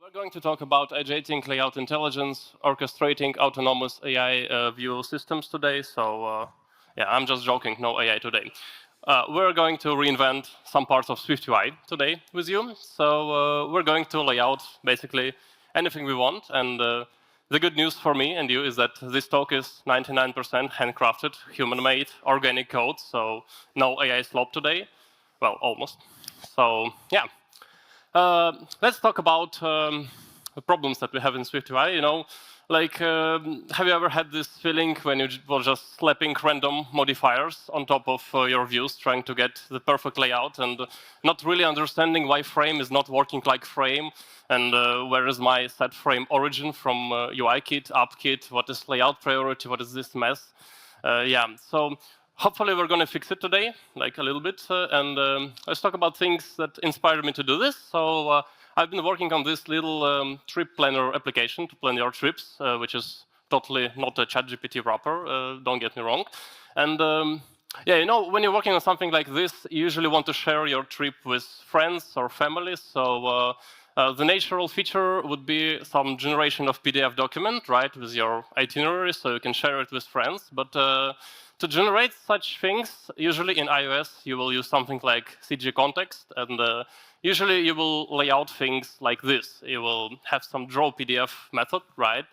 We're going to talk about agentic layout intelligence, orchestrating autonomous AI view systems today. Yeah, I'm just joking, no AI today. We're going to reinvent some parts of SwiftUI today with you. We're going to lay out basically anything we want. And the good news for me and you is that this talk is 99% handcrafted, human-made, organic code. So no AI slop today. Well, almost. Yeah. Let's talk about the problems that we have in SwiftUI. Have you ever had this feeling when you were just slapping random modifiers on top of your views, trying to get the perfect layout, and not really understanding why frame is not working like frame, and where is my set frame origin from UIKit, AppKit, what is layout priority, what is this mess? Yeah, so hopefully we're going to fix it today, like a little bit, let's talk about things that inspired me to do this. I've been working on this little trip planner application to plan your trips, which is totally not a ChatGPT wrapper, don't get me wrong. Yeah, when you're working on something like this, you usually want to share your trip with friends or families. The natural feature would be some generation of PDF document, right, with your itinerary, so you can share it with friends. But to generate such things, usually in iOS, you will use something like CG context, and usually you will lay out things like this. You will have some draw PDF method, right?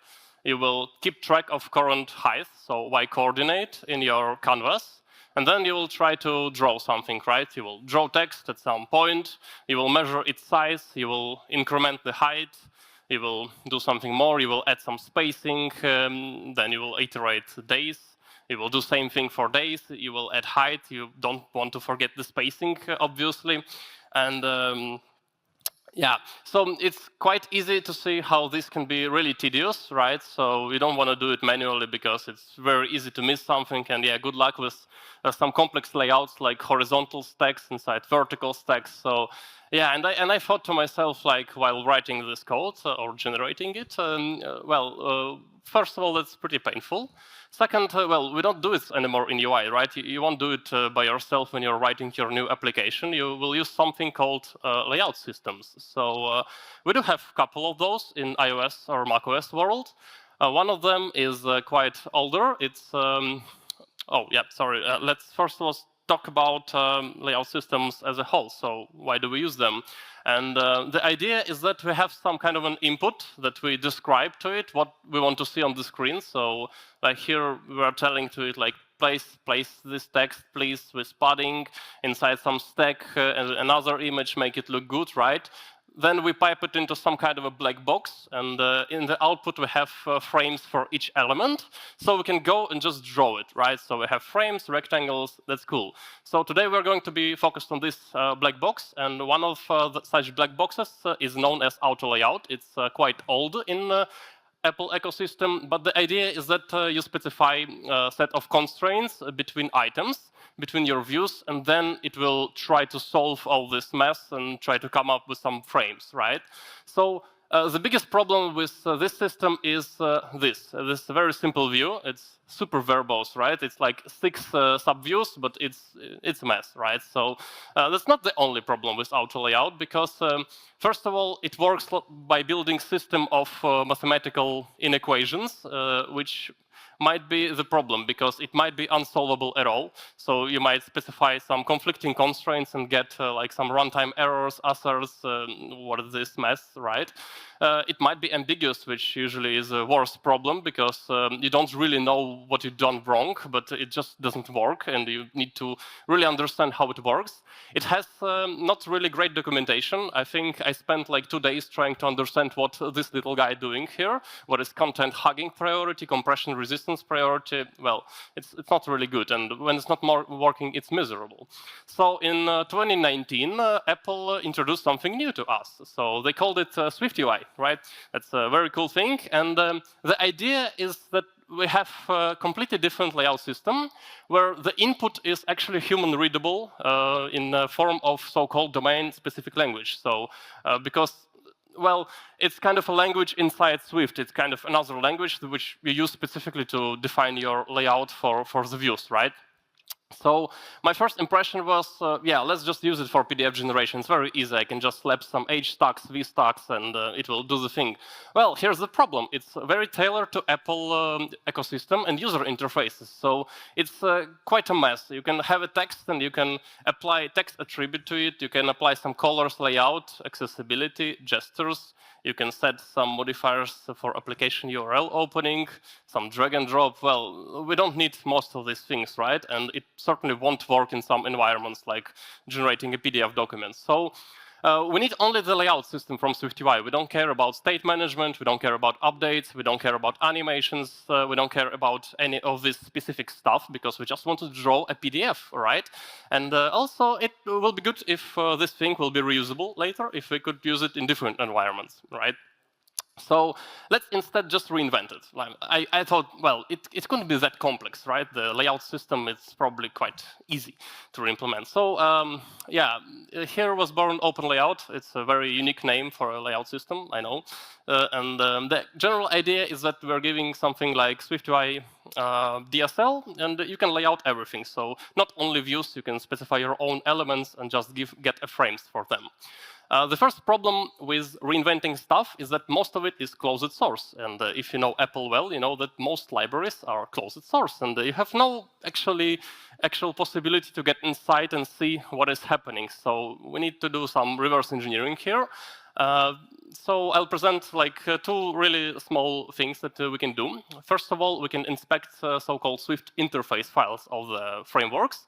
You will keep track of current height, so Y coordinate in your canvas. And then you will try to draw something, right? You will draw text at some point, you will measure its size, you will increment the height, you will do something more, you will add some spacing, then you will iterate days, you will do same thing for days, you will add height, you don't want to forget the spacing, obviously. Yeah, so it's quite easy to see how this can be really tedious, right? So we don't want to do it manually because it's very easy to miss something. And yeah, good luck with some complex layouts like horizontal stacks inside vertical stacks. So yeah, and I thought to myself, like while writing this code or generating it, first of all, that's pretty painful. Second, well, we don't do it anymore in UI, right? You won't do it by yourself when you're writing your new application. You will use something called layout systems. We do have a couple of those in iOS or macOS world. One of them is quite older. It's, let's first of all talk about layout systems as a whole. So why do we use them? And the idea is that we have some kind of an input that we describe to it, what we want to see on the screen. So like here, we are telling to it, like, place this text, please, with padding inside some stack, and another image, make it look good, right? Then we pipe it into some kind of a black box, and in the output we have frames for each element, so we can go and just draw it, right? So we have frames, rectangles, that's cool. So today we're going to be focused on this black box, and one of such black boxes is known as auto layout. It's quite old in Apple ecosystem, but the idea is that you specify a set of constraints between items, between your views, and then it will try to solve all this mess and try to come up with some frames, right? So the biggest problem with this system is this very simple view. It's super verbose, right? It's like 6 subviews, but it's a mess, right? So that's not the only problem with auto layout, because first of all, it works by building system of mathematical inequations, which might be the problem, because it might be unsolvable at all. So you might specify some conflicting constraints and get like some runtime errors, what is this mess, right? It might be ambiguous, which usually is a worse problem, because you don't really know what you've done wrong, but it just doesn't work, and you need to really understand how it works. It has not really great documentation. I think I spent like 2 days trying to understand what this little guy doing here. What is content hugging priority, compression resistance priority? Well, it's not really good, and when it's not more working, it's miserable. So in 2019, Apple introduced something new to us. So they called it SwiftUI, right? That's a very cool thing, and the idea is that we have a completely different layout system where the input is actually human readable in the form of so-called domain-specific language. So because, well, it's kind of a language inside Swift. It's kind of another language which you use specifically to define your layout for the views, right? So my first impression was, yeah, let's just use it for PDF generation. It's very easy. I can just slap some H stacks, V stacks, and it will do the thing. Well, here's the problem. It's very tailored to Apple ecosystem and user interfaces. So it's quite a mess. You can have a text, and you can apply text attribute to it. You can apply some colors, layout, accessibility, gestures. You can set some modifiers for application URL opening, some drag and drop. Well, we don't need most of these things, right? And it certainly won't work in some environments like generating a PDF document. So we need only the layout system from SwiftUI. We don't care about state management. We don't care about updates. We don't care about animations. We don't care about any of this specific stuff because we just want to draw a PDF, right? And also, it will be good if this thing will be reusable later, if we could use it in different environments, right? So let's instead just reinvent it. I thought, well, it couldn't be that complex, right? The layout system is probably quite easy to implement. So yeah, here was born Open Layout. It's a very unique name for a layout system, I know. And the general idea is that we're giving something like SwiftUI DSL, and you can lay out everything. So not only views, you can specify your own elements and just get frames for them. The first problem with reinventing stuff is that most of it is closed source. And if you know Apple well, you know that most libraries are closed source. And you have no actual possibility to get inside and see what is happening. So we need to do some reverse engineering here. So I'll present like two really small things that we can do. First of all, we can inspect so-called Swift interface files of the frameworks,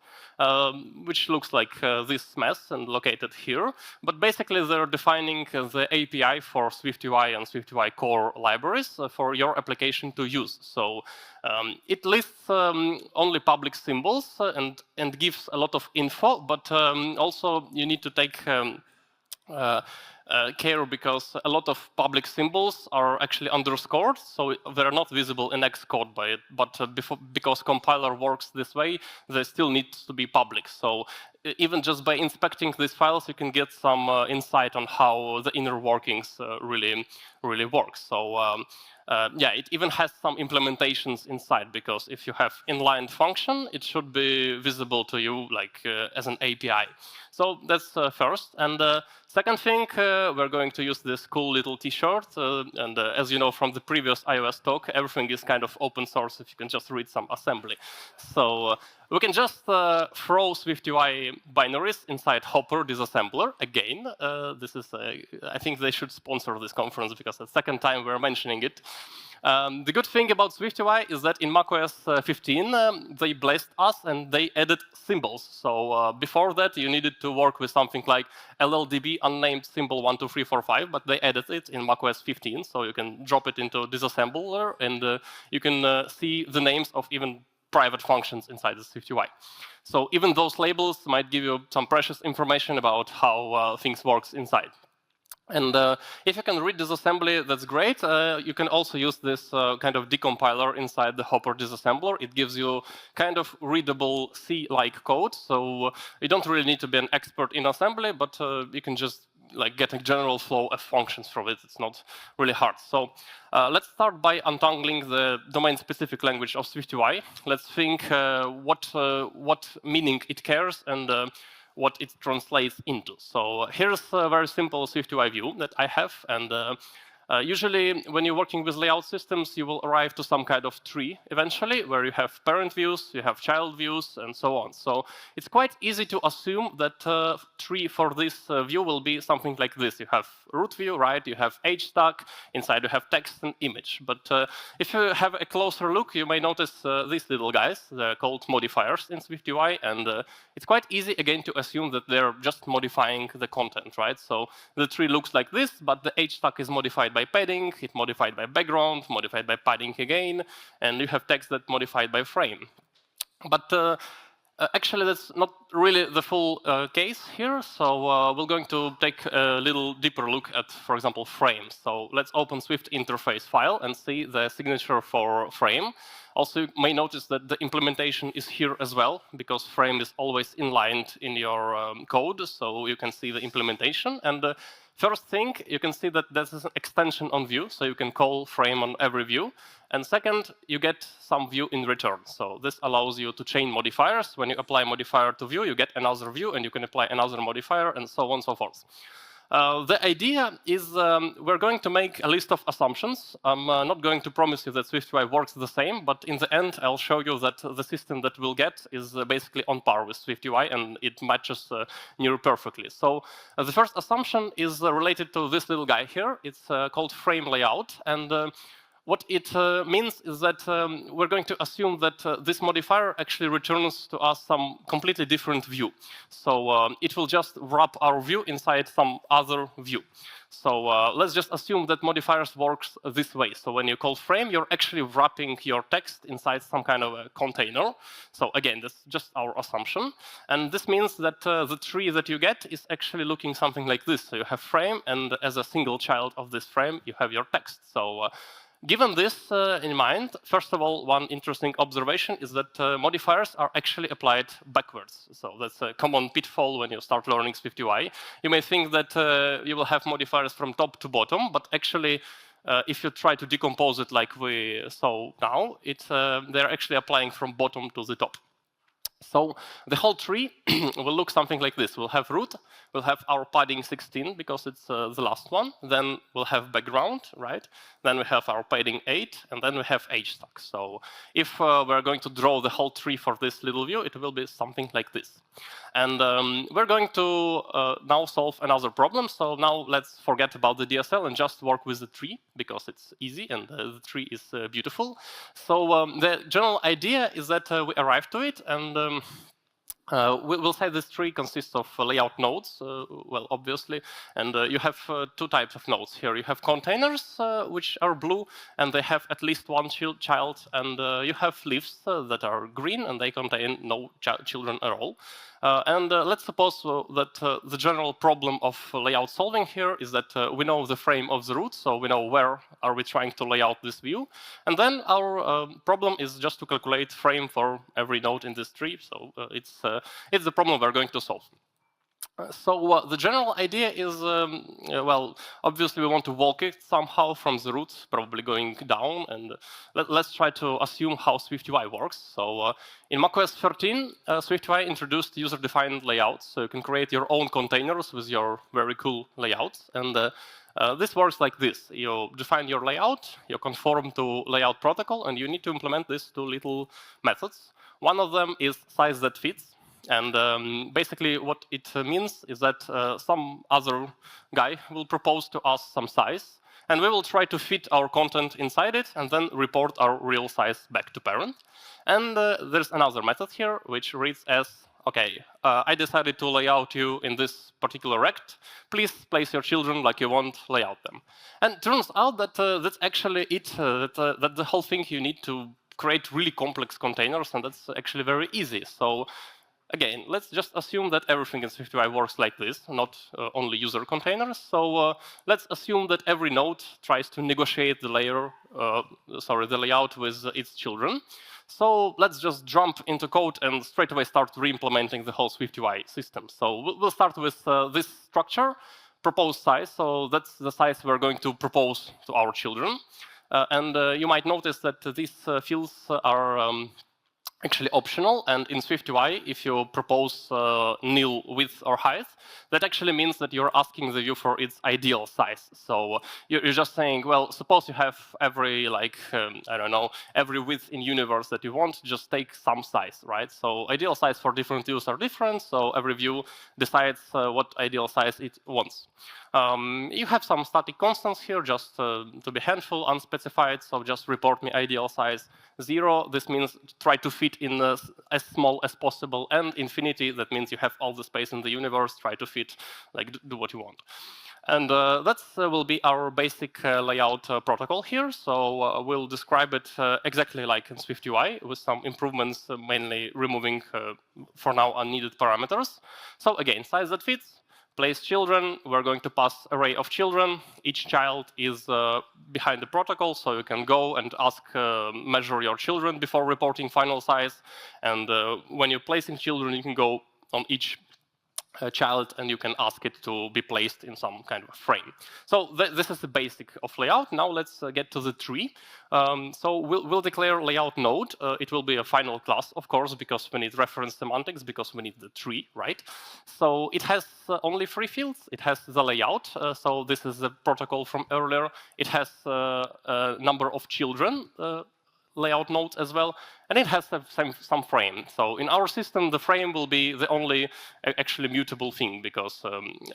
which looks like this mess and located here. But basically, they're defining the API for SwiftUI and SwiftUI core libraries for your application to use. So it lists only public symbols and gives a lot of info, but also you need to take care because a lot of public symbols are actually underscored, so they're not visible in Xcode but because compiler works this way, they still need to be public. So even just by inspecting these files, you can get some insight on how the inner workings really work. So yeah, it even has some implementations inside, because if you have inline function, it should be visible to you like as an API. So that's first. And second thing, we're going to use this cool little t-shirt. And as you know from the previous iOS talk, everything is kind of open source if you can just read some assembly. So we can just throw SwiftUI binaries inside Hopper disassembler again. This is, I think they should sponsor this conference because the second time we're mentioning it. The good thing about SwiftUI is that in macOS 15, they blessed us and they added symbols. So before that, you needed to work with something like LLDB unnamed symbol 12345, but they added it in macOS 15. So you can drop it into disassembler and you can see the names of even private functions inside the SwiftUI. So even those labels might give you some precious information about how things works inside. And if you can read disassembly, that's great. You can also use this kind of decompiler inside the Hopper disassembler. It gives you kind of readable C-like code. So you don't really need to be an expert in assembly, but you can just like get a general flow of functions from it. It's not really hard. So let's start by untangling the domain-specific language of SwiftUI. Let's think what meaning it cares and what it translates into. So here's a very simple SwiftUI view that I have. And usually, when you're working with layout systems, you will arrive to some kind of tree eventually, where you have parent views, you have child views, and so on. So it's quite easy to assume that tree for this view will be something like this. You have root view, right? You have H stack. Inside, you have text and image. But if you have a closer look, you may notice these little guys. They're called modifiers in SwiftUI, and it's quite easy, again, to assume that they're just modifying the content, right? So the tree looks like this, but the H stack is modified by padding, it's modified by background, modified by padding again, and you have text that modified by frame. But actually, that's not really the full case here. So we're going to take a little deeper look at, for example, frames. So let's open Swift interface file and see the signature for frame. Also, you may notice that the implementation is here as well, because frame is always inlined in your code, so you can see the implementation. And first thing, you can see that this is an extension on view, so you can call frame on every view. And second, you get some view in return. So this allows you to chain modifiers. When you apply modifier to view, you get another view, and you can apply another modifier, and so on and so forth. The idea is we're going to make a list of assumptions. I'm not going to promise you that SwiftUI works the same, but in the end, I'll show you that the system that we'll get is basically on par with SwiftUI, and it matches near perfectly. So the first assumption is related to this little guy here. It's called frame layout, and what it means is that we're going to assume that this modifier actually returns to us some completely different view. So it will just wrap our view inside some other view. So let's just assume that modifiers works this way. So when you call frame, you're actually wrapping your text inside some kind of a container. So again, that's just our assumption. And this means that the tree that you get is actually looking something like this. So you have frame, and as a single child of this frame, you have your text. So given this in mind, first of all, one interesting observation is that modifiers are actually applied backwards. So that's a common pitfall when you start learning SwiftUI. You may think that you will have modifiers from top to bottom, but actually, if you try to decompose it like we saw now, they're actually applying from bottom to the top. So the whole tree will look something like this. We'll have root, we'll have our padding 16 because it's the last one. Then we'll have background, right? Then we have our padding 8, and then we have age stack. So if we're going to draw the whole tree for this little view, it will be something like this. And we're going to now solve another problem. So now let's forget about the DSL and just work with the tree because it's easy and the tree is beautiful. So the general idea is that we arrive to it, and we'll say this tree consists of layout nodes, well, obviously, and you have two types of nodes here. You have containers, which are blue, and they have at least one child, and you have leaves that are green, and they contain no children at all. And let's suppose that the general problem of layout solving here is that we know the frame of the root, so we know where are we trying to lay out this view. And then our problem is just to calculate frame for every node in this tree. So it's the problem we're going to solve. So the general idea is, well, obviously we want to walk it somehow from the root, probably going down, and let's try to assume how SwiftUI works. So in macOS 13, SwiftUI introduced user-defined layouts, so you can create your own containers with your very cool layouts. And this works like this. You define your layout, you conform to layout protocol, and you need to implement these two little methods. One of them is size that fits. And basically what it means is that some other guy will propose to us some size, and we will try to fit our content inside it and then report our real size back to parent. And there's another method here which reads as, okay, I decided to lay out you in this particular rect. Please place your children like you want, lay out them. And it turns out that that's actually it, that the whole thing you need to create really complex containers, and that's actually very easy. So again, let's just assume that everything in SwiftUI works like this, not only user containers. So let's assume that every node tries to negotiate the layout with its children. So let's just jump into code and straight away start re-implementing the whole SwiftUI system. So we'll start with this structure, propose size. So that's the size we're going to propose to our children. And you might notice that these fields are actually optional, and in SwiftUI, if you propose nil width or height, that actually means that you're asking the view for its ideal size. So you're just saying, well, suppose you have every, like, I don't know, every width in universe that you want, just take some size, right? So ideal size for different views are different, so every view decides what ideal size it wants. You have some static constants here, just to be handful, unspecified, so just report me ideal size 0. This means try to fit in as small as possible, and infinity, that means you have all the space in the universe, try to fit, like, do what you want. And that will be our basic layout protocol here. So we'll describe it exactly like in SwiftUI with some improvements, mainly removing, for now, unneeded parameters. So again, size that fits, place children, we're going to pass array of children. Each child is behind the protocol, so you can go and ask, measure your children before reporting final size. And when you're placing children, you can go on each child and you can ask it to be placed in some kind of a frame. So this is the basic of layout. Now let's get to the tree. So we'll declare layout node. It will be a final class, of course, because we need reference semantics, because we need the tree, right? So it has only 3 fields. It has the layout. So this is the protocol from earlier. It has a number of children layout nodes as well, and it has some frame. So in our system, the frame will be the only actually mutable thing, because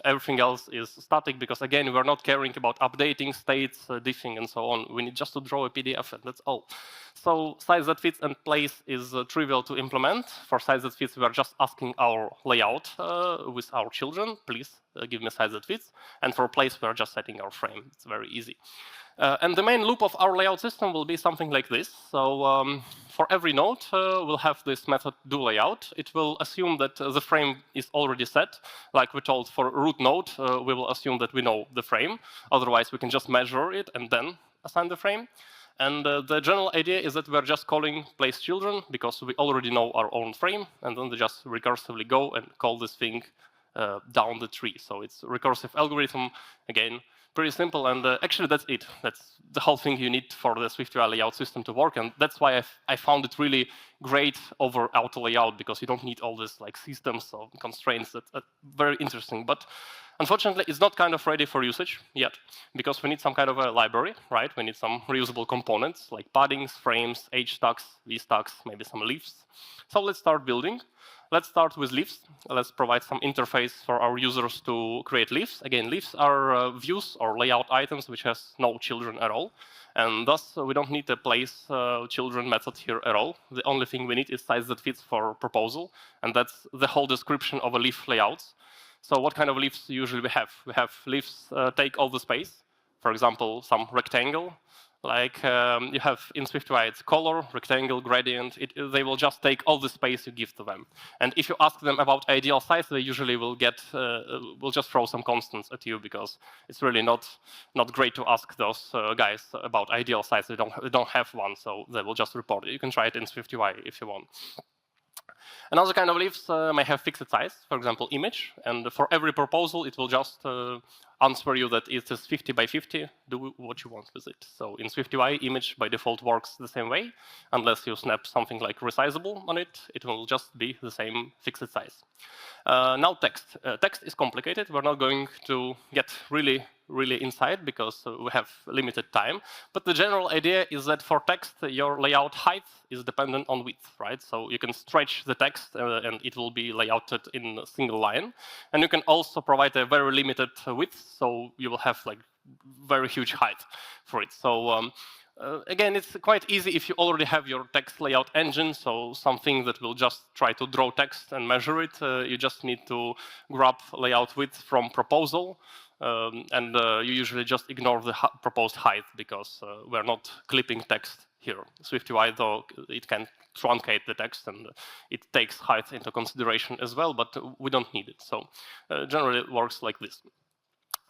everything else is static, because again, we're not caring about updating states, diffing, and so on. We need just to draw a PDF, and that's all. So size that fits and place is trivial to implement. For size that fits, we are just asking our layout with our children, please give me size that fits. And for place, we are just setting our frame. It's very easy. And the main loop of our layout system will be something like this. So for every node, we'll have this method doLayout. It will assume that the frame is already set. Like we told for root node, we will assume that we know the frame. Otherwise, we can just measure it and then assign the frame. And the general idea is that we're just calling place children because we already know our own frame, and then they just recursively go and call this thing down the tree. So it's a recursive algorithm, again, pretty simple, and actually that's it. That's the whole thing you need for the SwiftUI layout system to work, and that's why I found it really great over auto layout, because you don't need all this like systems of constraints. That's very interesting, but unfortunately it's not kind of ready for usage yet, because we need some kind of a library, right? We need some reusable components like paddings, frames, H stacks, V stacks, maybe some leaves. So let's start building. Let's start with leaves. Let's provide some interface for our users to create leaves. Again, leaves are views or layout items which has no children at all. And thus, we don't need a place children method here at all. The only thing we need is size that fits for proposal. And that's the whole description of a leaf layouts. So what kind of leaves usually we have? We have leaves take all the space. For example, some rectangle. Like you have in SwiftUI, it's color, rectangle, gradient. They will just take all the space you give to them. And if you ask them about ideal size, they usually will just throw some constants at you, because it's really not great to ask those guys about ideal size. They don't have one, so they will just report it. You can try it in SwiftUI if you want. Another kind of leaves may have fixed size, for example, image. And for every proposal, it will just answer you that it is 50 by 50. Do what you want with it. So in SwiftUI, image by default works the same way. Unless you snap something like resizable on it, it will just be the same fixed size. Now text. Text is complicated. We're not going to get really inside, because we have limited time. But the general idea is that for text, your layout height is dependent on width, right? So you can stretch the text and it will be layouted in a single line. And you can also provide a very limited width, so you will have like very huge height for it. So again, it's quite easy if you already have your text layout engine, so something that will just try to draw text and measure it. You just need to grab layout width from proposal, and you usually just ignore the proposed height, because we're not clipping text here. SwiftUI, though, it can truncate the text, and it takes height into consideration as well, but we don't need it. So generally it works like this.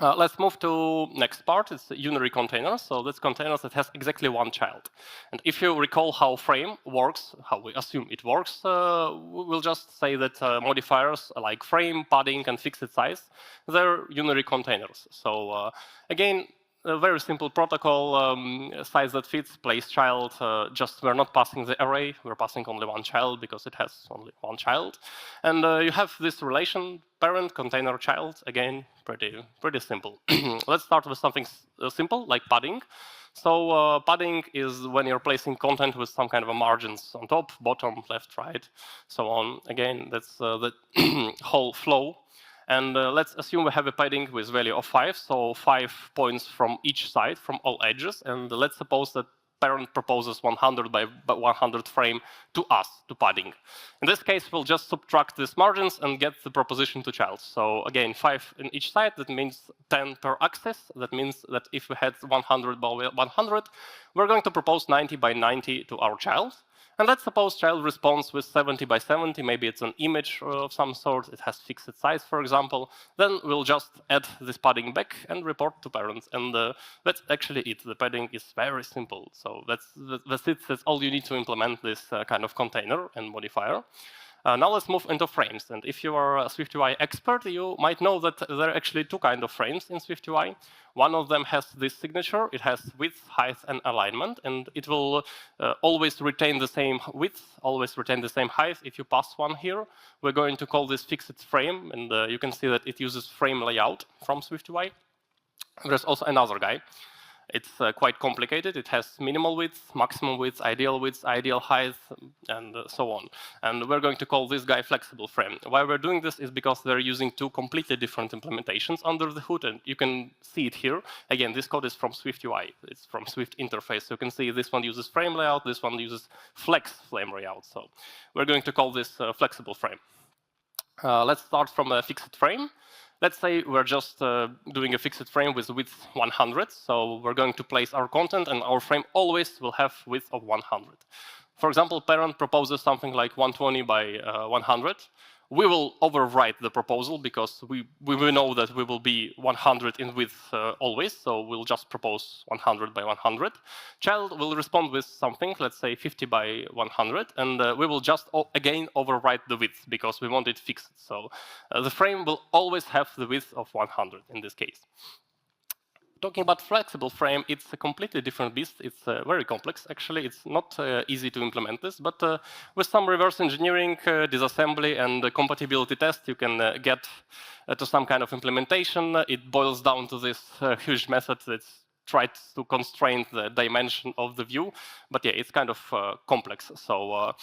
Let's move to next part. It's unary containers. So that's containers that has exactly one child. And if you recall how frame works, how we assume it works, we'll just say that modifiers like frame, padding, and fixed size, they're unary containers. So again, a very simple protocol, size that fits, place child. Just we're not passing the array, we're passing only one child because it has only one child. And you have this relation, parent, container, child. Again, pretty simple. Let's start with something simple, like padding. So padding is when you're placing content with some kind of a margins on top, bottom, left, right, so on. Again, that's the whole flow. And let's assume we have a padding with value of 5, so 5 points from each side, from all edges. And let's suppose that parent proposes 100 by 100 frame to us, to padding. In this case, we'll just subtract these margins and get the proposition to child. So again, 5 in each side, that means 10 per axis. That means that if we had 100 by 100, we're going to propose 90 by 90 to our child. And let's suppose child responds with 70 by 70, maybe it's an image of some sort, it has fixed size, for example. Then we'll just add this padding back and report to parents. And that's actually it. The padding is very simple. So that's it. That's all you need to implement this kind of container and modifier. Now let's move into frames. And if you are a SwiftUI expert, you might know that there are actually two kinds of frames in SwiftUI. One of them has this signature. It has width, height, and alignment. And it will always retain the same width, always retain the same height. If you pass one here, we're going to call this fixed frame. And you can see that it uses frame layout from SwiftUI. There's also another guy. It's quite complicated. It has minimal width, maximum width, ideal height, and so on. And we're going to call this guy flexible frame. Why we're doing this is because they're using two completely different implementations under the hood, and you can see it here. Again, this code is from SwiftUI. It's from Swift interface. So you can see this one uses frame layout, this one uses flex frame layout. So we're going to call this flexible frame. Let's start from a fixed frame. Let's say we're just doing a fixed frame with width 100. So we're going to place our content, and our frame always will have width of 100. For example, parent proposes something like 120 by 100. We will overwrite the proposal because we will know that we will be 100 in width always, so we'll just propose 100 by 100. Child will respond with something, let's say 50 by 100, and we will just again overwrite the width because we want it fixed. So the frame will always have the width of 100 in this case. Talking about flexible frame, it's a completely different beast. It's very complex, actually. It's not easy to implement this, but with some reverse engineering, disassembly, and compatibility test, you can get to some kind of implementation. It boils down to this huge method that's tried to constrain the dimension of the view, but yeah, it's kind of complex. So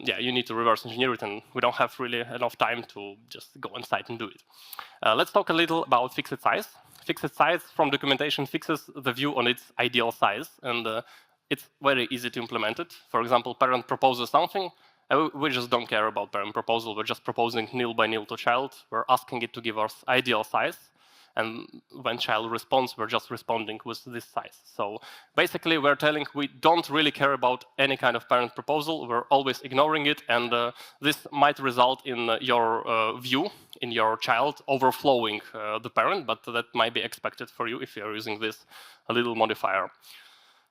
yeah, you need to reverse engineer it, and we don't have really enough time to just go inside and do it. Let's talk a little about fixed size. Fixed size from documentation fixes the view on its ideal size, and it's very easy to implement it. For example, parent proposes something, and we just don't care about parent proposal. We're just proposing nil by nil to child. We're asking it to give us ideal size. And when child responds, we're just responding with this size. So basically, we're telling we don't really care about any kind of parent proposal. We're always ignoring it, and this might result in your view, in your child, overflowing the parent, but that might be expected for you if you're using this little modifier.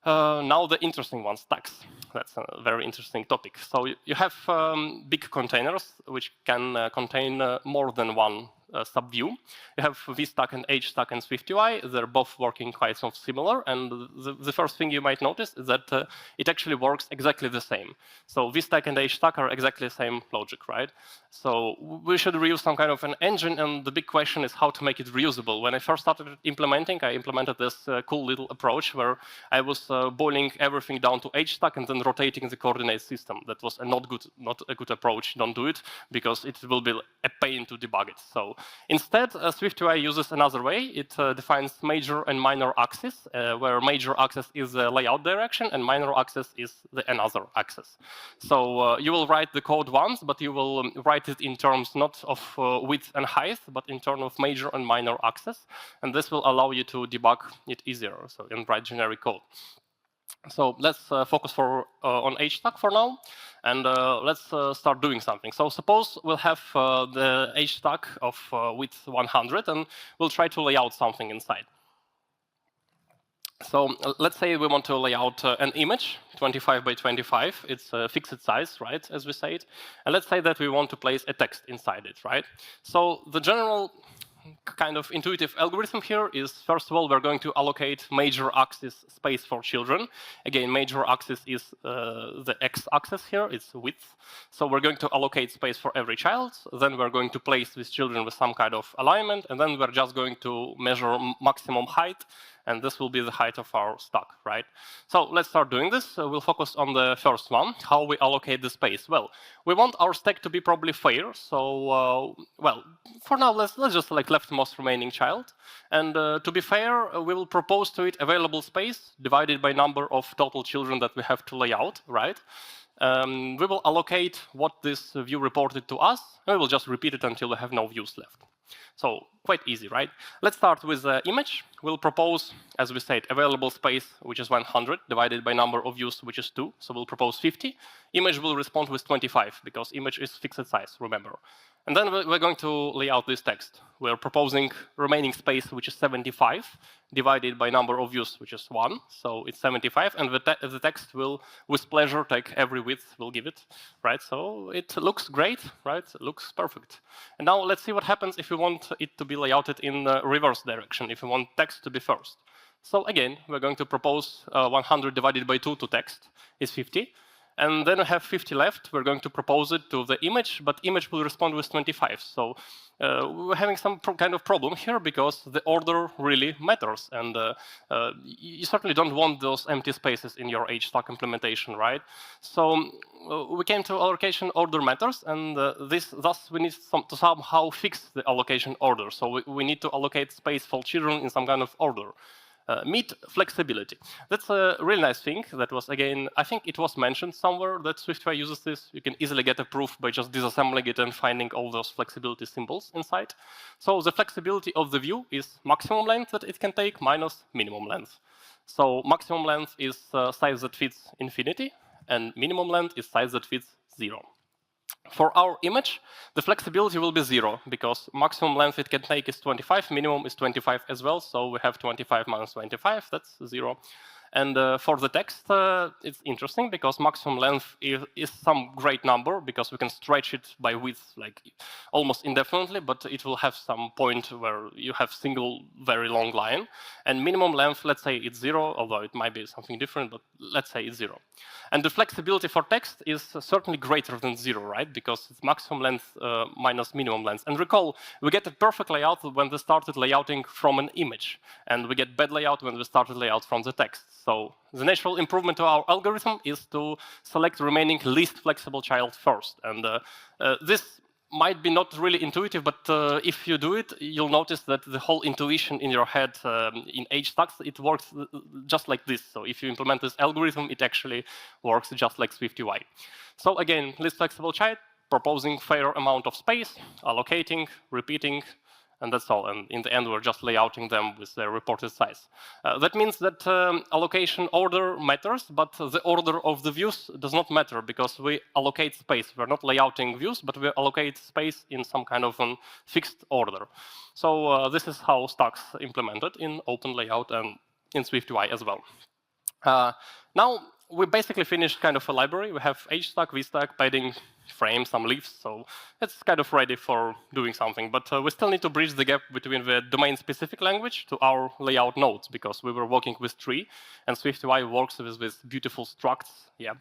Now the interesting one, stacks. That's a very interesting topic. So you have big containers which can contain more than one subview. You have vstack and hstack and SwiftUI. They're both working quite similar. And the first thing you might notice is that it actually works exactly the same. So vstack and hstack are exactly the same logic, right? So we should reuse some kind of an engine. And the big question is how to make it reusable. When I first started implementing, I implemented this cool little approach where I was boiling everything down to hstack and then rotating the coordinate system. That was not a good approach. Don't do it because it will be a pain to debug it. So instead, SwiftUI uses another way. It defines major and minor axis, where major axis is the layout direction and minor axis is the another axis. So you will write the code once, but you will write it in terms not of width and height, but in terms of major and minor axis. And this will allow you to debug it easier, so and write generic code. So let's focus on hstack for now, and let's start doing something. So suppose we'll have the hstack of width 100, and we'll try to lay out something inside. So let's say we want to lay out an image, 25 by 25. It's a fixed size, right, as we say it. And let's say that we want to place a text inside it, right? So the general kind of intuitive algorithm here is, first of all, we're going to allocate major axis space for children. Again, major axis is the x-axis here, it's width. So we're going to allocate space for every child. Then we're going to place these children with some kind of alignment. And then we're just going to measure maximum height. And this will be the height of our stack, right? So let's start doing this. We'll focus on the first one, how we allocate the space. Well, we want our stack to be probably fair. So, well, for now, let's just select leftmost remaining child. And to be fair, we will propose to it available space divided by number of total children that we have to lay out, right? We will allocate what this view reported to us, and we will just repeat it until we have no views left. So quite easy, right? Let's start with the image. We'll propose, as we said, available space, which is 100, divided by number of views, which is 2. So we'll propose 50. Image will respond with 25, because image is fixed size, remember. And then we're going to lay out this text. We're proposing remaining space, which is 75, divided by number of views, which is 1. So it's 75, and the text will, with pleasure, take every width we'll give it, right? So it looks great, right? It looks perfect. And now let's see what happens if we want it to be layouted in the reverse direction, if we want text to be first. So again, we're going to propose 100 divided by 2 to text is 50. And then we have 50 left. We're going to propose it to the image, but image will respond with 25. So we're having some kind of problem here because the order really matters. And you certainly don't want those empty spaces in your HStack implementation, right? So we came to allocation order matters, and thus we need to somehow fix the allocation order. So we need to allocate space for children in some kind of order. Meet flexibility. That's a really nice thing. That was, again, I think it was mentioned somewhere that SwiftUI uses this. You can easily get a proof by just disassembling it and finding all those flexibility symbols inside. So the flexibility of the view is maximum length that it can take minus minimum length. So maximum length is size that fits infinity, and minimum length is size that fits 0. For our image, the flexibility will be 0, because maximum length it can take is 25, minimum is 25 as well, so we have 25 minus 25, that's 0. And for the text, it's interesting, because maximum length is some great number, because we can stretch it by width like almost indefinitely, but it will have some point where you have single very long line. And minimum length, let's say it's 0, although it might be something different, but let's say it's 0. And the flexibility for text is certainly greater than 0, right? Because it's maximum length minus minimum length. And recall, we get a perfect layout when we started layouting from an image, and we get bad layout when we started layout from the text. So the natural improvement to our algorithm is to select the remaining least flexible child first. And this might be not really intuitive, but if you do it, you'll notice that the whole intuition in your head in HStacks, it works just like this. So if you implement this algorithm, it actually works just like SwiftUI. So again, least flexible child, proposing fair amount of space, allocating, repeating, and that's all. And in the end, we're just layouting them with their reported size. That means that allocation order matters, but the order of the views does not matter, because we allocate space. We're not layouting views, but we allocate space in some kind of a fixed order. So this is how stacks implemented in open layout and in SwiftUI as well. Now, we basically finished kind of a library. We have HStack, VStack, padding, frame, some leaves, so it's kind of ready for doing something. But we still need to bridge the gap between the domain-specific language to our layout nodes, because we were working with tree, and SwiftUI works with these beautiful structs. Yeah,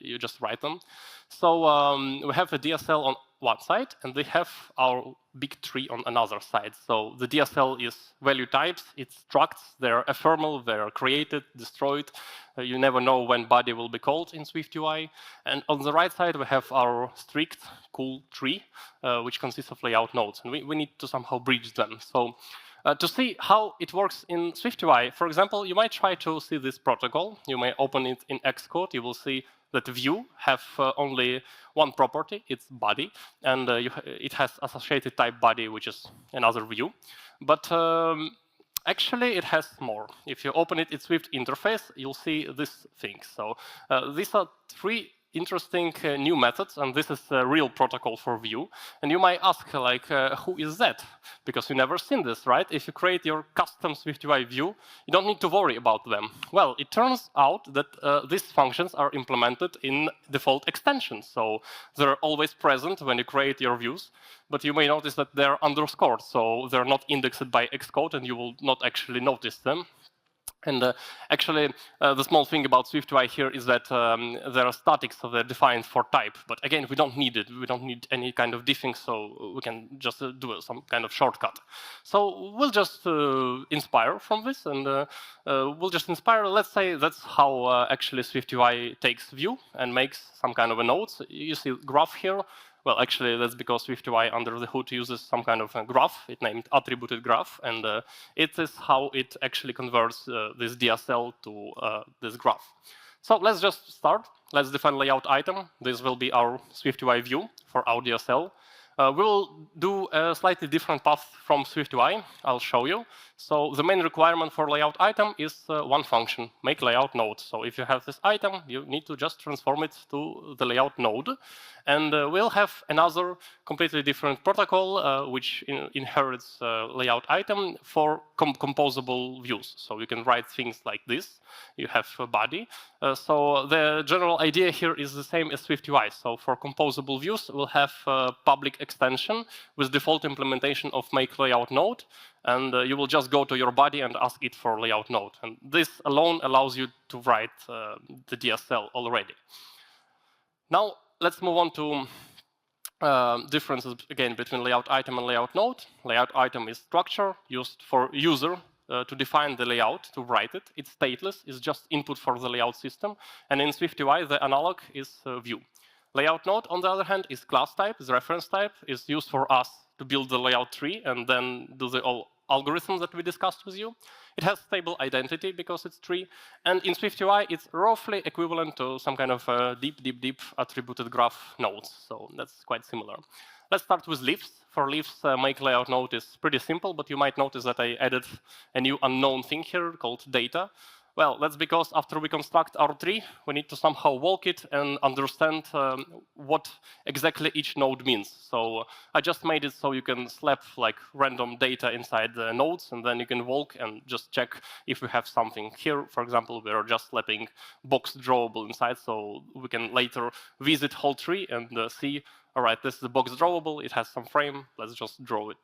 you just write them. So we have a DSL on one side, and we have our big tree on another side. So the DSL is value types, it's structs, they're ephemeral, they're created, destroyed. You never know when body will be called in SwiftUI. And on the right side, we have our strict, cool tree, which consists of layout nodes. And we need to somehow bridge them. So to see how it works in SwiftUI, for example, you might try to see this protocol. You may open it in Xcode. You will see that view have only one property, it's body, and it has associated type body, which is another view. But actually, it has more. If you open it in Swift interface, you'll see this thing. So these are 3 interesting new methods, and this is a real protocol for Vue. And you might ask, like, who is that? Because you've never seen this, right? If you create your custom SwiftUI view, you don't need to worry about them. Well, it turns out that these functions are implemented in default extensions. So they're always present when you create your views, but you may notice that they're underscored. So they're not indexed by Xcode, and you will not actually notice them. And actually, the small thing about SwiftUI here is that there are statics, so they're defined for type. But again, we don't need it. We don't need any kind of diffing, so we can just do some kind of shortcut. So we'll just inspire from this, and we'll just inspire. Let's say that's how actually SwiftUI takes Vue and makes some kind of a node. You see graph here. Well, actually, that's because SwiftUI under the hood uses some kind of a graph. It named attributed graph, and it is how it actually converts this DSL to this graph. So let's just start. Let's define layout item. This will be our SwiftUI view for our DSL. We will do a slightly different path from SwiftUI. I'll show you. So the main requirement for layout item is one function, make layout node. So if you have this item, you need to just transform it to the layout node. And we'll have another completely different protocol which inherits layout item for composable views. So you can write things like this. You have a body. So the general idea here is the same as SwiftUI. So for composable views, we'll have a public extension with default implementation of make layout node. And you will just go to your body and ask it for layout node. And this alone allows you to write the DSL already. Now, let's move on to differences, again, between layout item and layout node. Layout item is structure used for user to define the layout, to write it. It's stateless, it's just input for the layout system. And in SwiftUI, the analog is view. Layout node, on the other hand, is class type, is reference type, is used for us to build the layout tree and then do the algorithms that we discussed with you. It has stable identity because it's tree. And in SwiftUI, it's roughly equivalent to some kind of deep attributed graph nodes. So that's quite similar. Let's start with leaves. For leaves, make layout node is pretty simple, but you might notice that I added a new unknown thing here called data. Well, that's because after we construct our tree, we need to somehow walk it and understand what exactly each node means. So I just made it so you can slap like random data inside the nodes, and then you can walk and just check if we have something. Here, for example, we are just slapping box drawable inside, so we can later visit whole tree and see, all right, this is the box drawable, it has some frame, let's just draw it.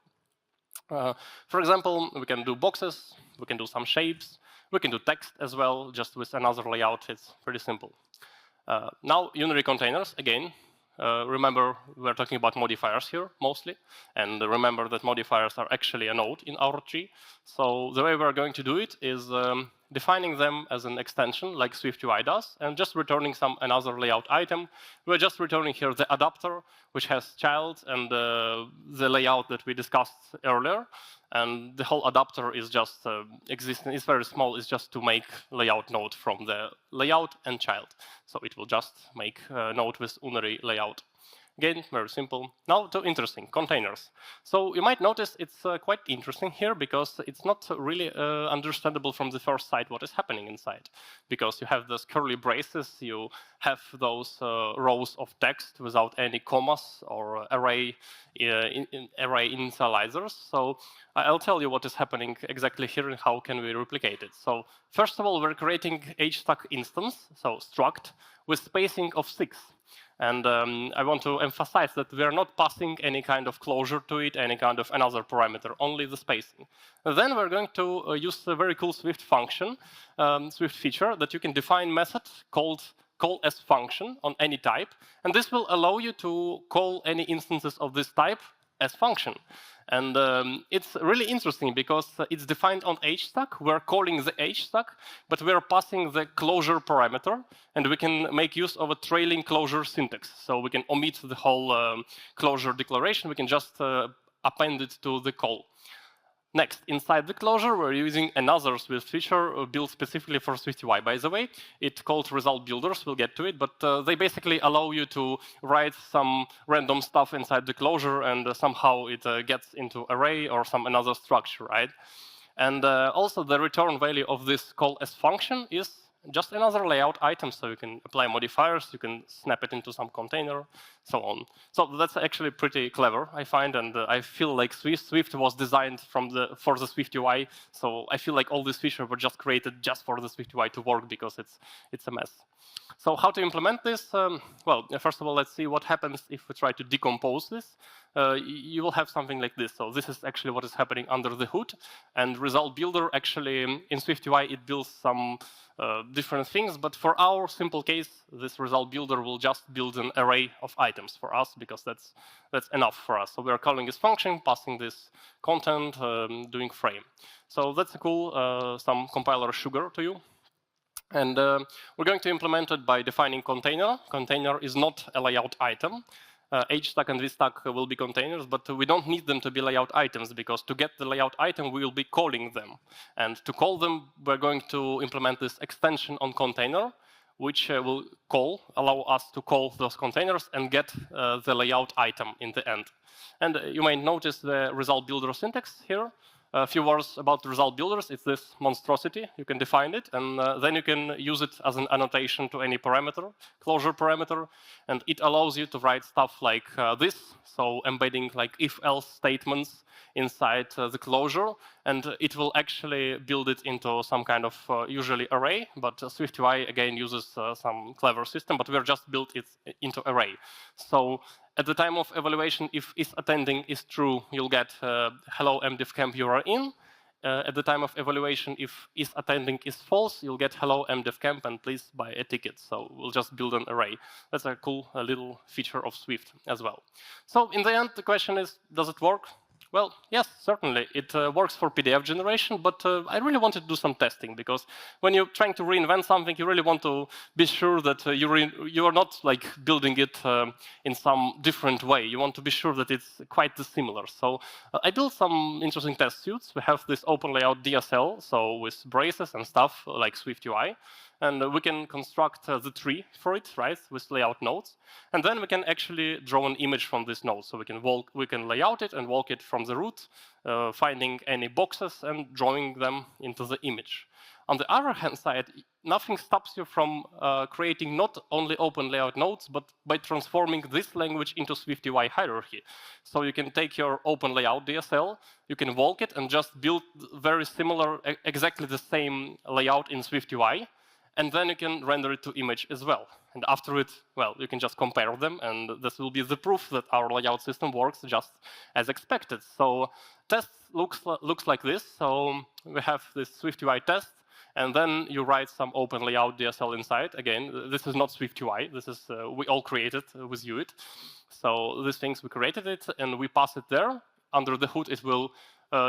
For example, we can do boxes, we can do some shapes, we can do text as well, just with another layout. It's pretty simple. Now, unary containers, again, remember we're talking about modifiers here mostly, and remember that modifiers are actually a node in our tree. So the way we're going to do it is defining them as an extension like SwiftUI does, and just returning another layout item. We're just returning here the adapter, which has child and the layout that we discussed earlier. And the whole adapter is just existing. It's very small. It's just to make layout node from the layout and child. So it will just make a node with unary layout. Again, very simple. Now to interesting, containers. So you might notice it's quite interesting here because it's not really understandable from the first sight what is happening inside. Because you have those curly braces, you have those rows of text without any commas or array initializers. So I'll tell you what is happening exactly here and how can we replicate it. So first of all, we're creating hstack instance, so struct, with spacing of 6. And I want to emphasize that we are not passing any kind of closure to it, any kind of another parameter, only the spacing. And then we're going to use a very cool Swift function, Swift feature, that you can define method called call as function on any type. And this will allow you to call any instances of this type as function. And it's really interesting because it's defined on hstack. We're calling the hstack, but we're passing the closure parameter, and we can make use of a trailing closure syntax. So we can omit the whole closure declaration. We can just append it to the call. Next, inside the closure, we're using another Swift feature built specifically for SwiftUI, by the way. It's called result builders, we'll get to it, but they basically allow you to write some random stuff inside the closure and somehow it gets into array or some another structure, right? And also the return value of this call as function is just another layout item, so you can apply modifiers, you can snap it into some container, so on. So that's actually pretty clever, I find, and I feel like Swift was designed for the SwiftUI, so I feel like all these features were just created just for the SwiftUI to work because it's a mess. So how to implement this? Well, first of all, let's see what happens if we try to decompose this. You will have something like this. So this is actually what is happening under the hood. And result builder, actually, in SwiftUI, it builds some different things. But for our simple case, this result builder will just build an array of items for us, because that's enough for us. So we're calling this function, passing this content, doing frame. So that's a cool, some compiler sugar to you. And we're going to implement it by defining container. Container is not a layout item. hstack and vstack will be containers, but we don't need them to be layout items, because to get the layout item, we will be calling them. And to call them, we're going to implement this extension on container, which will allow us to call those containers and get the layout item in the end. And you may notice the result builder syntax here. A few words about the result builders. It's this monstrosity. You can define it, and then you can use it as an annotation to any parameter, closure parameter, and it allows you to write stuff like this, so embedding like if-else statements inside the closure, and it will actually build it into some kind of usually array, but SwiftUI again uses some clever system, but we're just built it into array. So at the time of evaluation, if isAttending is true, you'll get hello mdevcamp, you are in. At the time of evaluation, if isAttending is false, you'll get hello mdevcamp and please buy a ticket. So we'll just build an array. That's a cool little feature of Swift as well. So in the end, the question is, does it work? Well, yes, certainly. It works for PDF generation, but I really wanted to do some testing, because when you're trying to reinvent something, you really want to be sure that you are not like building it in some different way. You want to be sure that it's quite dissimilar. So I built some interesting test suites. We have this open layout DSL, so with braces and stuff like SwiftUI. And we can construct the tree for it, right, with layout nodes. And then we can actually draw an image from this node. So we can layout it and walk it from the root, finding any boxes and drawing them into the image. On the other hand side, nothing stops you from creating not only open layout nodes, but by transforming this language into SwiftUI hierarchy. So you can take your open layout DSL, you can walk it and just build very similar, exactly the same layout in SwiftUI. And then you can render it to image as well. And after it, well, you can just compare them, and this will be the proof that our layout system works just as expected. So test looks like this. So we have this SwiftUI test, and then you write some open layout DSL inside. Again, this is not SwiftUI. This is we all created with UIT. So these things, we created it, and we pass it there. Under the hood, it will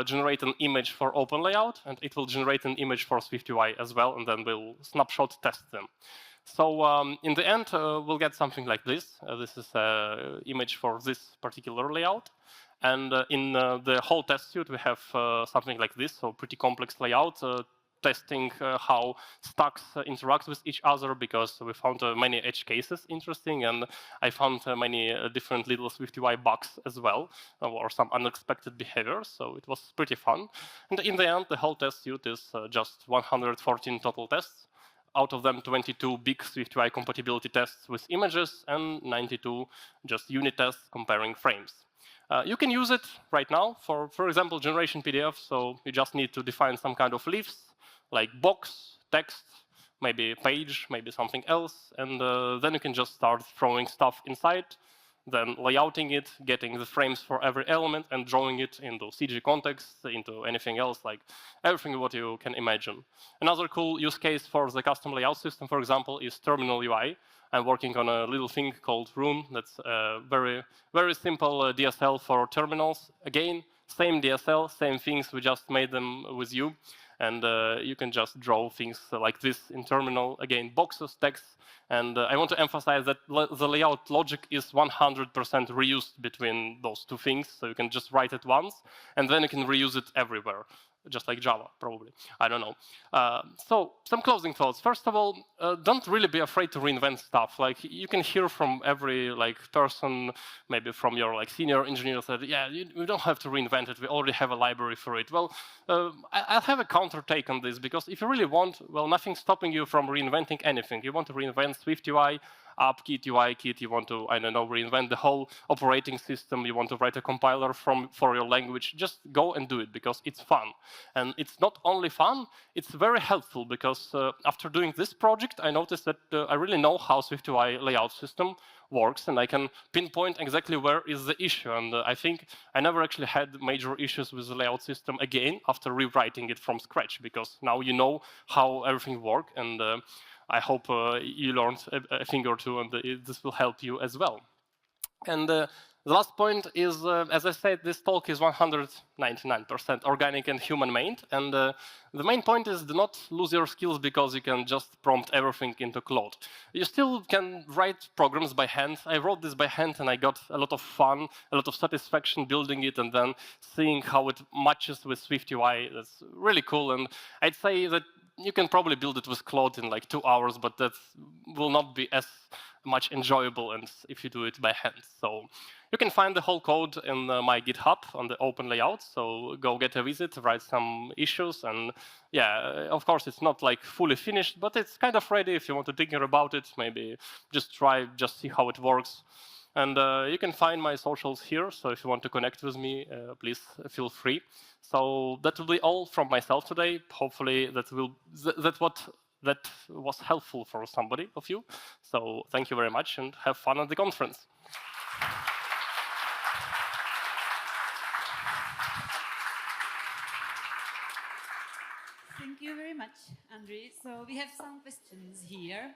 generate an image for open layout, and it will generate an image for SwiftUI as well, and then we'll snapshot test them. So in the end, we'll get something like this. This is an image for this particular layout. And in the whole test suite, we have something like this, so pretty complex layout, testing how stacks interact with each other, because we found many edge cases interesting, and I found many different little SwiftUI bugs as well, or some unexpected behaviors, so it was pretty fun. And in the end, the whole test suite is just 114 total tests. Out of them, 22 big SwiftUI compatibility tests with images, and 92 just unit tests comparing frames. You can use it right now for example, generation PDF, so you just need to define some kind of leaves, like box, text, maybe page, maybe something else, and then you can just start throwing stuff inside, then layouting it, getting the frames for every element, and drawing it into CG context, into anything else, like everything what you can imagine. Another cool use case for the custom layout system, for example, is terminal UI. I'm working on a little thing called Rune. That's a very, very simple DSL for terminals. Again, same DSL, same things, we just made them with you. And you can just draw things like this in terminal. Again, boxes, text. And I want to emphasize that the layout logic is 100% reused between those two things. So you can just write it once, and then you can reuse it everywhere, just like Java, probably. I don't know. So some closing thoughts. First of all, don't really be afraid to reinvent stuff. Like, you can hear from every person, maybe from your senior engineers, that yeah, you don't have to reinvent it. We already have a library for it. Well, I'll have a counter take on this, because if you really want, well, nothing's stopping you from reinventing anything. You want to reinvent SwiftUI, AppKit, UIKit, you want to, I don't know, reinvent the whole operating system, you want to write a compiler for your language, just go and do it, because it's fun. And it's not only fun, it's very helpful, because after doing this project, I noticed that I really know how SwiftUI layout system works, and I can pinpoint exactly where is the issue. And I think I never actually had major issues with the layout system again after rewriting it from scratch, because now you know how everything works, and I hope you learned a thing or two, and this will help you as well. And the last point is, as I said, this talk is 199% organic and human-made. And the main point is, do not lose your skills because you can just prompt everything into Claude. You still can write programs by hand. I wrote this by hand, and I got a lot of fun, a lot of satisfaction building it, and then seeing how it matches with SwiftUI. That's really cool. And I'd say that you can probably build it with Claude in like 2 hours, but that will not be as much enjoyable as if you do it by hand. So you can find the whole code in my GitHub on the open layout. So go get a visit, write some issues, and yeah, of course it's not like fully finished, but it's kind of ready if you want to tinker about it. Maybe just try, just see how it works. And you can find my socials here, so if you want to connect with me, please feel free. So that will be all from myself today. Hopefully that was helpful for somebody of you. So thank you very much and have fun at the conference. Thank you very much, Andrii. So we have some questions here.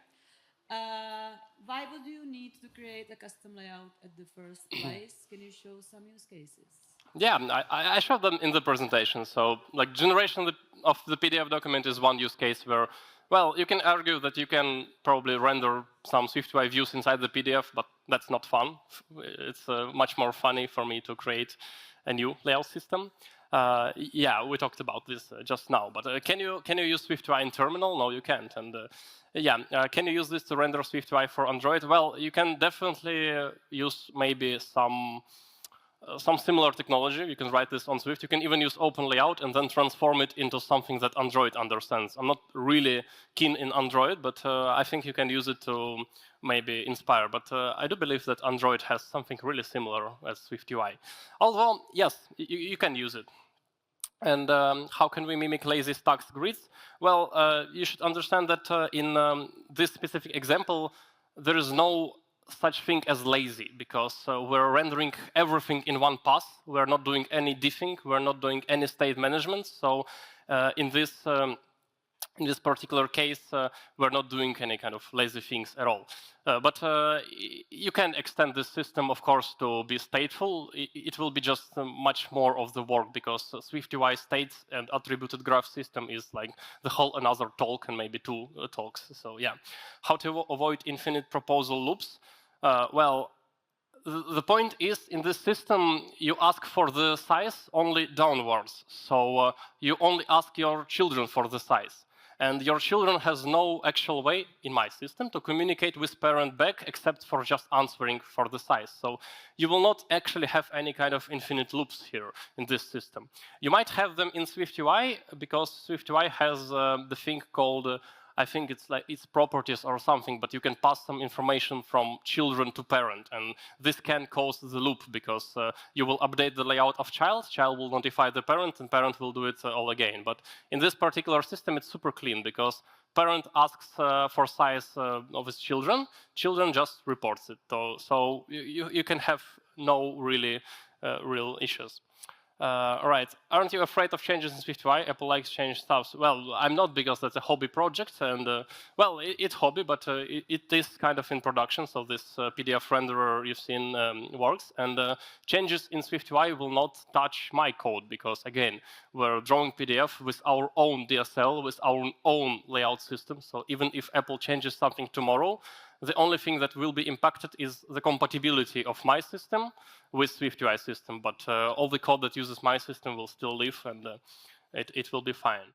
Why would you need to create a custom layout at the first place? Can you show some use cases? Yeah, I showed them in the presentation. So like generation of the PDF document is one use case where, well, you can argue that you can probably render some SwiftUI views inside the PDF, but that's not fun. It's much more funny for me to create a new layout system. Yeah, we talked about this just now, but can you use SwiftUI in terminal? No, you can't. And yeah, can you use this to render SwiftUI for Android? Well, you can definitely use maybe some similar technology. You can write this on Swift. You can even use open layout and then transform it into something that Android understands. I'm not really keen in Android, but I think you can use it to maybe inspire. But I do believe that Android has something really similar as SwiftUI. Although, yes, you can use it. And how can we mimic lazy stacks grids? Well, you should understand that in this specific example, there is no such thing as lazy, because we're rendering everything in one pass. We're not doing any diffing. We're not doing any state management. So in this particular case, we're not doing any kind of lazy things at all. But you can extend this system, of course, to be stateful. It will be just much more of the work, because SwiftUI state and attributed graph system is like the whole another talk and maybe two talks. So yeah, how to avoid infinite proposal loops? Well, the point is, in this system, you ask for the size only downwards. So you only ask your children for the size. And your children has no actual way, in my system, to communicate with parent back except for just answering for the size. So you will not actually have any kind of infinite loops here in this system. You might have them in SwiftUI, because SwiftUI has the thing called I think it's like its properties or something, but you can pass some information from children to parent, and this can cause the loop, because you will update the layout of child will notify the parent, and parent will do it all again. But in this particular system, it's super clean, because parent asks for size of his children just reports it. So you can have no really real issues. All right, aren't you afraid of changes in SwiftUI? Apple likes change stuff. Well, I'm not, because that's a hobby project, and well, it's hobby, but it is kind of in production. So this PDF renderer you've seen works, and changes in SwiftUI will not touch my code, because again, we're drawing PDF with our own DSL, with our own layout system. So even if Apple changes something tomorrow, the only thing that will be impacted is the compatibility of my system with SwiftUI system, but all the code that uses my system will still live, and it will be fine.